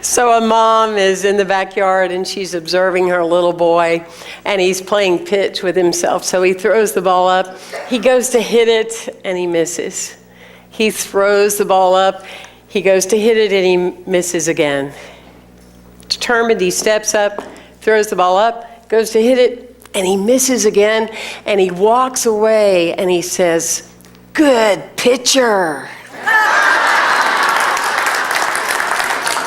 So a mom is in the backyard and she's observing her little boy, and he's playing pitch with himself. So he throws the ball up. He goes to hit it and he misses. He throws the ball up. He goes to hit it and he misses again. Determined, he steps up, throws the ball up, goes to hit it, and he misses again. And he walks away and he says, "Good pitcher."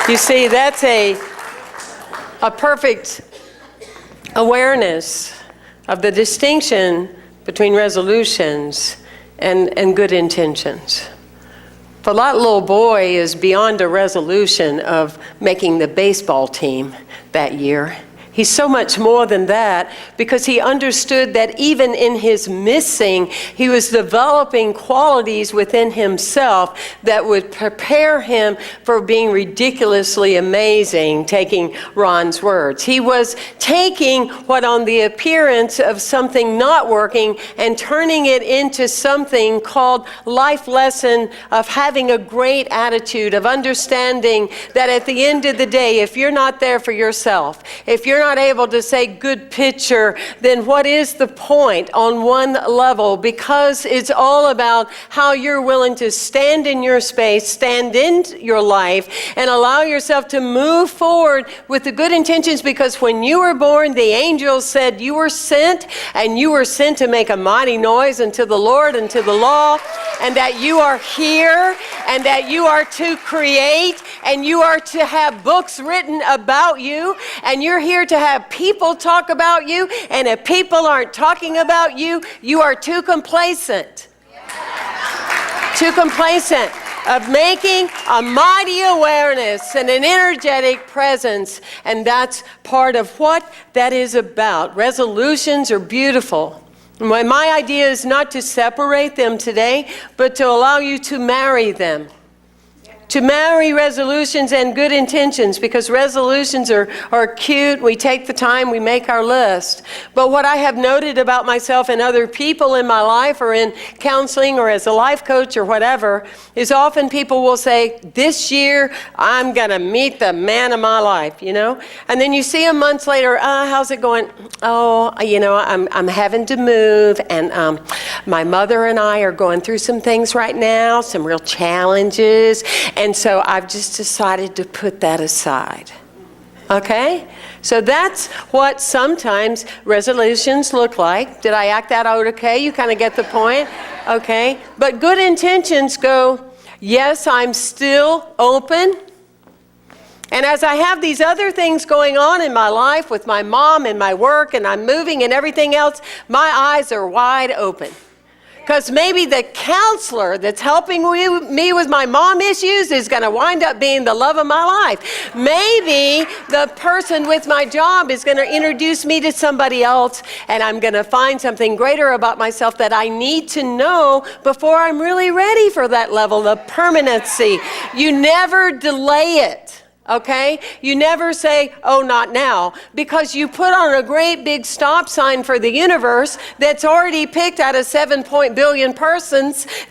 You see, that's a perfect awareness of the distinction between resolutions and good intentions. For that little boy is beyond a resolution of making the baseball team that year. He's so much more than that, because he understood that even in his missing, he was developing qualities within himself that would prepare him for being ridiculously amazing, taking Ron's words. He was taking what on the appearance of something not working and turning it into something called life lesson of having a great attitude, of understanding that at the end of the day, if you're not there for yourself, if you're not able to say "good pitcher," then what is the point on one level? Because it's all about how you're willing to stand in your space, stand in your life, and allow yourself to move forward with the good intentions. Because when you were born, the angels said you were sent, and you were sent to make a mighty noise unto the Lord and to the law, and that you are here, and that you are to create, and you are to have books written about you, and you're here to have people talk about you. And if people aren't talking about you, you are too complacent. Too complacent of making a mighty awareness and an energetic presence. And that's part of what that is about. Resolutions are beautiful. My idea is not to separate them today, but to allow you to marry them. To marry resolutions and good intentions, because resolutions are cute. We take the time, we make our list. But what I have noted about myself and other people in my life, or in counseling, or as a life coach, or whatever, is often people will say, "This year I'm going to meet the man of my life," you know? And then you see them months later, "How's it going?" "Oh, you know, I'm having to move, and my mother and I are going through some things right now, some real challenges. And so I've just decided to put that aside." Okay? So that's what sometimes resolutions look like. Did I act that out okay? You kind of get the point? Okay? But good intentions go, yes, I'm still open. And as I have these other things going on in my life with my mom and my work, and I'm moving and everything else, my eyes are wide open. Because maybe the counselor that's helping me with my mom issues is going to wind up being the love of my life. Maybe the person with my job is going to introduce me to somebody else, and I'm going to find something greater about myself that I need to know before I'm really ready for that level of permanency. You never delay it. Okay? You never say, "Oh, not now," because you put on a great big stop sign for the universe that's already picked out of 7 billion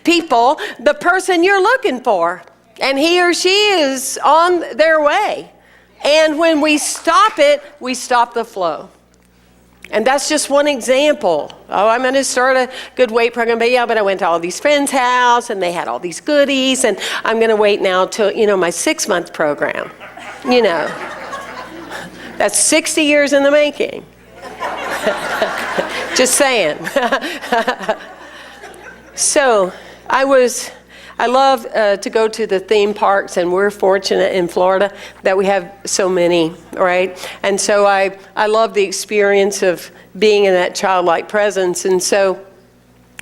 people, the person you're looking for. And he or she is on their way. And when we stop it, we stop the flow. And that's just one example. "Oh, I'm going to start a good weight program, but I went to all these friends' house and they had all these goodies, and I'm going to wait now till, my 6-month program." That's 60 years in the making. Just saying. So I love to go to the theme parks, and we're fortunate in Florida that we have so many, right? And so I love the experience of being in that childlike presence. And so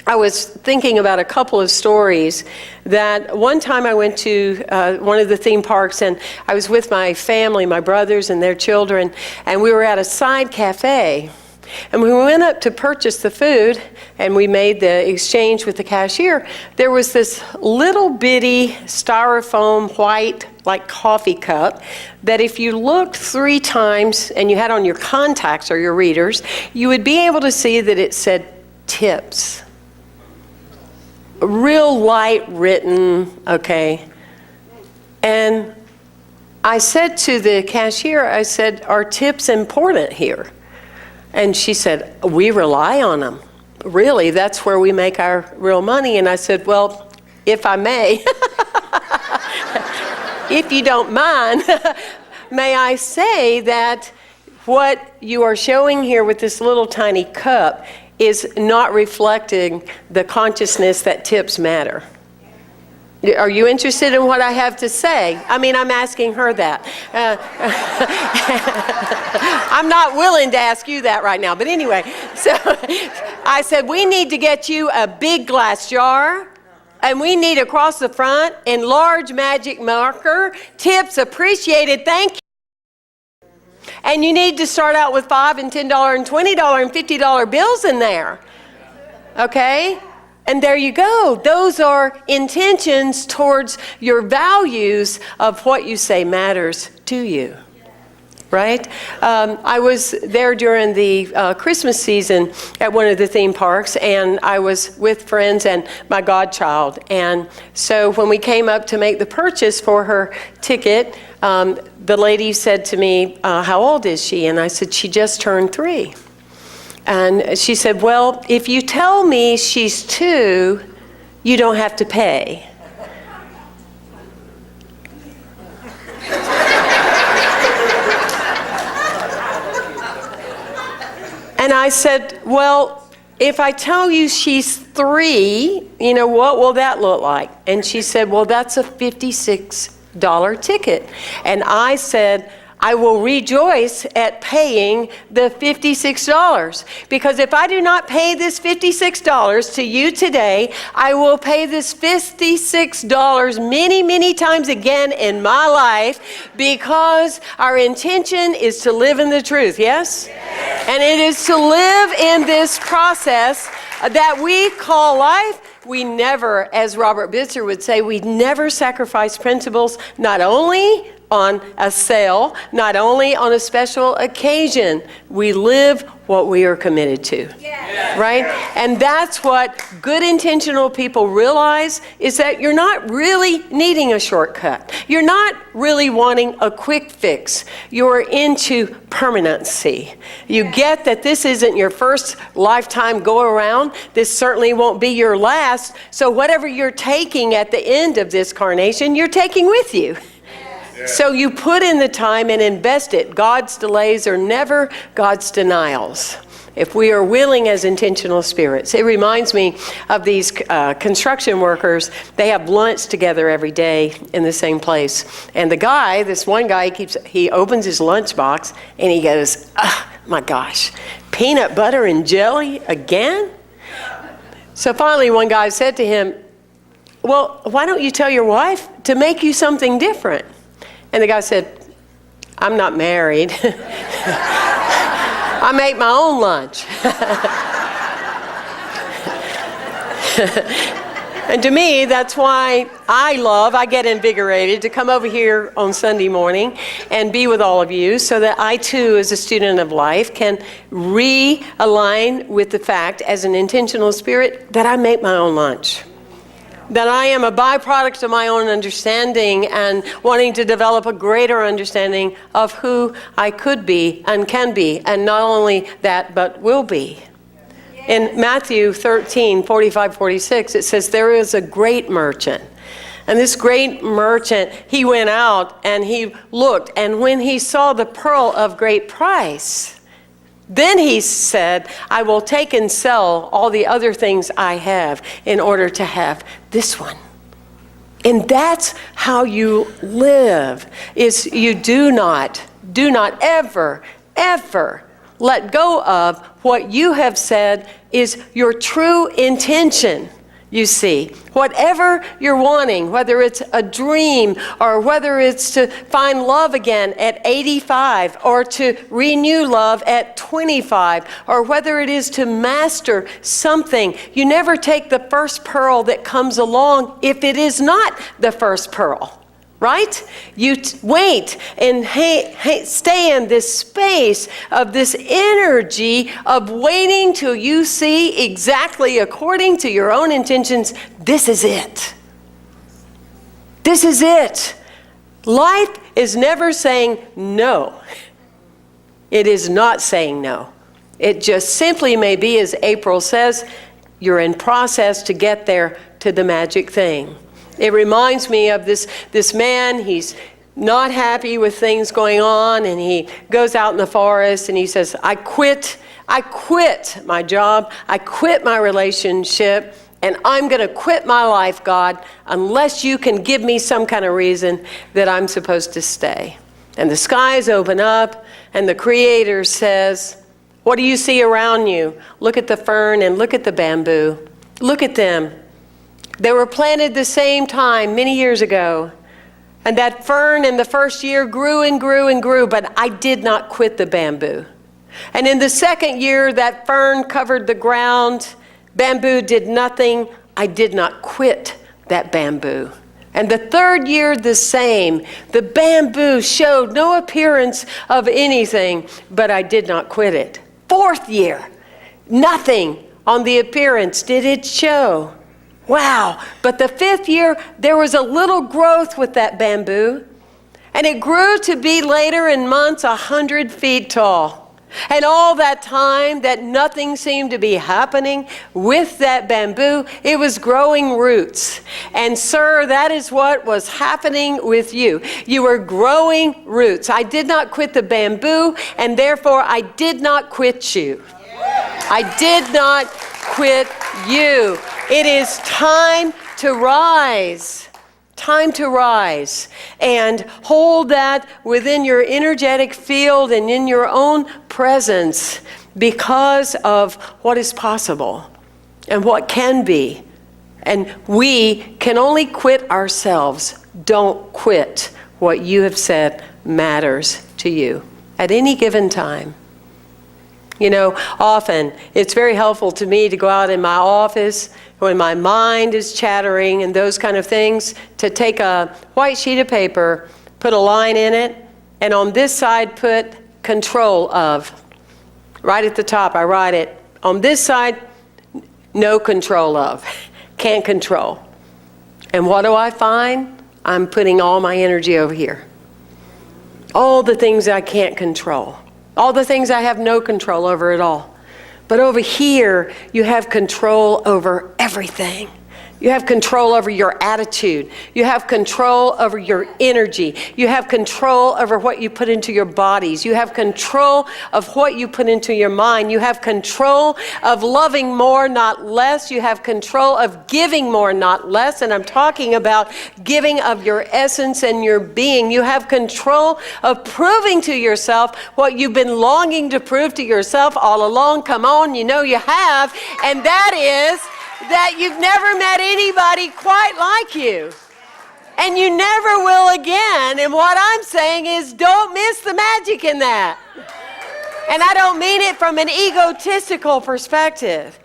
I was thinking about a couple of stories that one time I went to one of the theme parks, and I was with my family, my brothers and their children, and we were at a side cafe. And when we went up to purchase the food and we made the exchange with the cashier, there was this little bitty styrofoam white like coffee cup that if you looked 3 times and you had on your contacts or your readers, you would be able to see that it said "tips." Real light written, okay. And I said to the cashier, I said, are tips important here? And she said, we rely on them. Really, that's where we make our real money. And I said, well, if I may, if you don't mind, may I say that what you are showing here with this little tiny cup is not reflecting the consciousness that tips matter. Are you interested in what I have to say? I mean, I'm asking her that. I'm not willing to ask you that right now. But anyway, so I said, we need to get you a big glass jar. And we need across the front in large magic marker, tips appreciated, thank you. And you need to start out with $5 and $10 and $20 and $50 bills in there. Okay? And there you go. Those are intentions towards your values of what you say matters to you. Right? I was there during the Christmas season at one of the theme parks, and I was with friends and my godchild. And so when we came up to make the purchase for her ticket, the lady said to me, how old is she? And I said, she just turned 3. And she said, well, if you tell me she's 2, you don't have to pay. And I said, well, if I tell you she's 3, what will that look like? And she said, well, that's a $56 ticket. And I said, I will rejoice at paying the $56, because if I do not pay this $56 to you today, I will pay this $56 many, many times again in my life, because our intention is to live in the truth, yes? And it is to live in this process that we call life. We never, as Robert Bitzer would say, we never sacrifice principles, not only on a sale, not only on a special occasion. We live what we are committed to, right? And that's what good intentional people realize, is that you're not really needing a shortcut. You're not really wanting a quick fix. You're into permanency. You get that this isn't your first lifetime go around. This certainly won't be your last. So whatever you're taking at the end of this carnation, you're taking with you. So you put in the time and invest it. God's delays are never God's denials, if we are willing as intentional spirits. It reminds me of these construction workers. They have lunch together every day in the same place. And the guy, this one guy, he opens his lunchbox and he goes, oh, my gosh, peanut butter and jelly again? So finally one guy said to him, well, why don't you tell your wife to make you something different? And the guy said, I'm not married. I make my own lunch. And to me, that's why I get invigorated to come over here on Sunday morning and be with all of you, so that I too, as a student of life, can realign with the fact, as an intentional spirit, that I make my own lunch. That I am a byproduct of my own understanding and wanting to develop a greater understanding of who I could be and can be, and not only that, but will be. In Matthew 13, 45, 46, it says, there is a great merchant. And this great merchant, he went out and he looked, and when he saw the pearl of great price, then he said, I will take and sell all the other things I have in order to have this one. And that's how you live, is you do not ever let go of what you have said is your true intention. You see, whatever you're wanting, whether it's a dream or whether it's to find love again at 85 or to renew love at 25, or whether it is to master something, you never take the first pearl that comes along if it is not the first pearl. Right? You wait and stay in this space of this energy of waiting till you see exactly according to your own intentions, this is it. This is it. Life is never saying no. It is not saying no. It just simply may be, as April says, you're in process to get there to the magic thing. It reminds me of this man. He's not happy with things going on, and he goes out in the forest and he says, I quit my job. I quit my relationship, and I'm going to quit my life, God, unless you can give me some kind of reason that I'm supposed to stay. And the skies open up, and the Creator says, what do you see around you? Look at the fern and look at the bamboo. Look at them. They were planted the same time many years ago. And that fern in the first year grew and grew and grew, but I did not quit the bamboo. And in the second year, that fern covered the ground. Bamboo did nothing. I did not quit that bamboo. And the third year, the same. The bamboo showed no appearance of anything, but I did not quit it. Fourth year, nothing on the appearance did it show. Wow. But the fifth year, there was a little growth with that bamboo. And it grew to be later in months 100 feet tall. And all that time that nothing seemed to be happening with that bamboo, it was growing roots. And sir, that is what was happening with you. You were growing roots. I did not quit the bamboo, and therefore I did not quit you. I did not quit you. It is time to rise. Time to rise and hold that within your energetic field and in your own presence because of what is possible and what can be. And we can only quit ourselves. Don't quit what you have said matters to you at any given time. You know, often it's very helpful to me to go out in my office when my mind is chattering and those kind of things, to take a white sheet of paper, put a line in it, and on this side put control of. Right at the top, I write it. On this side, no control of. Can't control. And what do I find? I'm putting all my energy over here. All the things I can't control. All the things I have no control over at all. But over here, you have control over everything. You have control over your attitude. You have control over your energy. You have control over what you put into your bodies. You have control of what you put into your mind. You have control of loving more, not less. You have control of giving more, not less. And I'm talking about giving of your essence and your being. You have control of proving to yourself what you've been longing to prove to yourself all along. Come on, you know you have. And that is that you've never met anybody quite like you. And you never will again. And what I'm saying is, don't miss the magic in that. And I don't mean it from an egotistical perspective.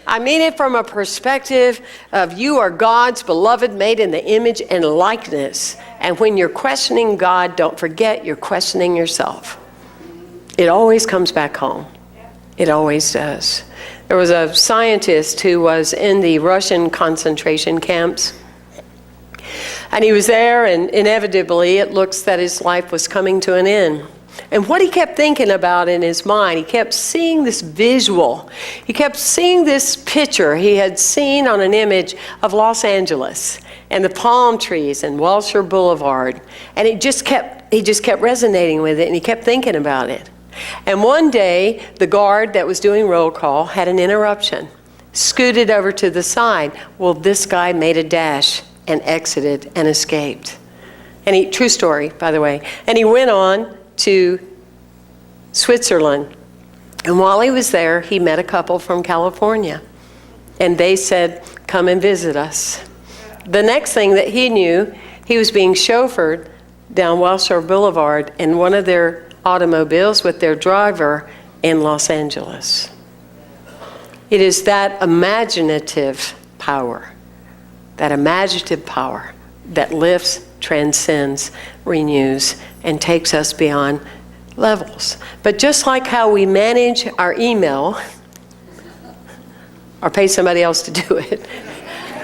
I mean it from a perspective of you are God's beloved, made in the image and likeness. And when you're questioning God, don't forget you're questioning yourself. It always comes back home. It always does. There was a scientist who was in the Russian concentration camps. And he was there, and inevitably it looks that his life was coming to an end. And what he kept thinking about in his mind, he kept seeing this visual. He kept seeing this picture he had seen on an image of Los Angeles and the palm trees and Wilshire Boulevard. And he just kept resonating with it, and he kept thinking about it. And one day, the guard that was doing roll call had an interruption, scooted over to the side. Well, this guy made a dash and exited and escaped. And true story, by the way. And he went on to Switzerland. And while he was there, he met a couple from California. And they said, come and visit us. The next thing that he knew, he was being chauffeured down Wilshire Boulevard in one of their automobiles with their driver in Los Angeles. It is that imaginative power that lifts, transcends, renews, and takes us beyond levels. But just like how we manage our email, or pay somebody else to do it,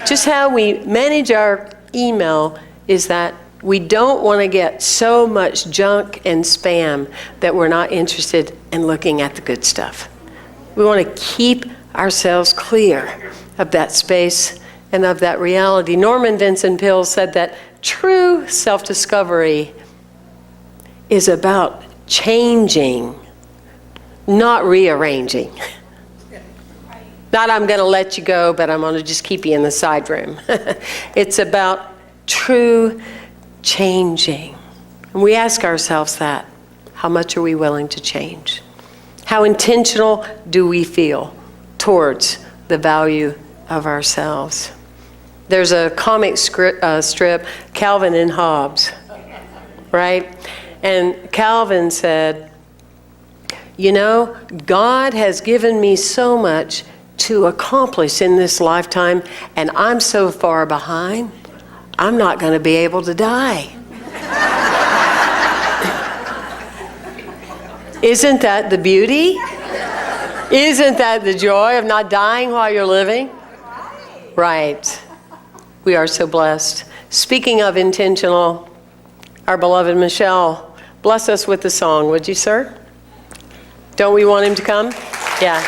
just how we manage our email is that We don't want to get so much junk and spam that we're not interested in looking at the good stuff. We want to keep ourselves clear of that space and of that reality. Norman Vincent Peale said that true self-discovery is about changing, not rearranging. Not I'm going to let you go, but I'm going to just keep you in the side room. It's about true changing. And we ask ourselves that. How much are we willing to change? How intentional do we feel towards the value of ourselves? There's a comic strip, Calvin and Hobbes, right? And Calvin said, you know, God has given me so much to accomplish in this lifetime, and I'm so far behind, I'm not going to be able to die. Isn't that the beauty? Isn't that the joy of not dying while you're living? Right. We are so blessed. Speaking of intentional, our beloved Michelle, bless us with the song, would you, sir? Don't we want him to come? Yeah.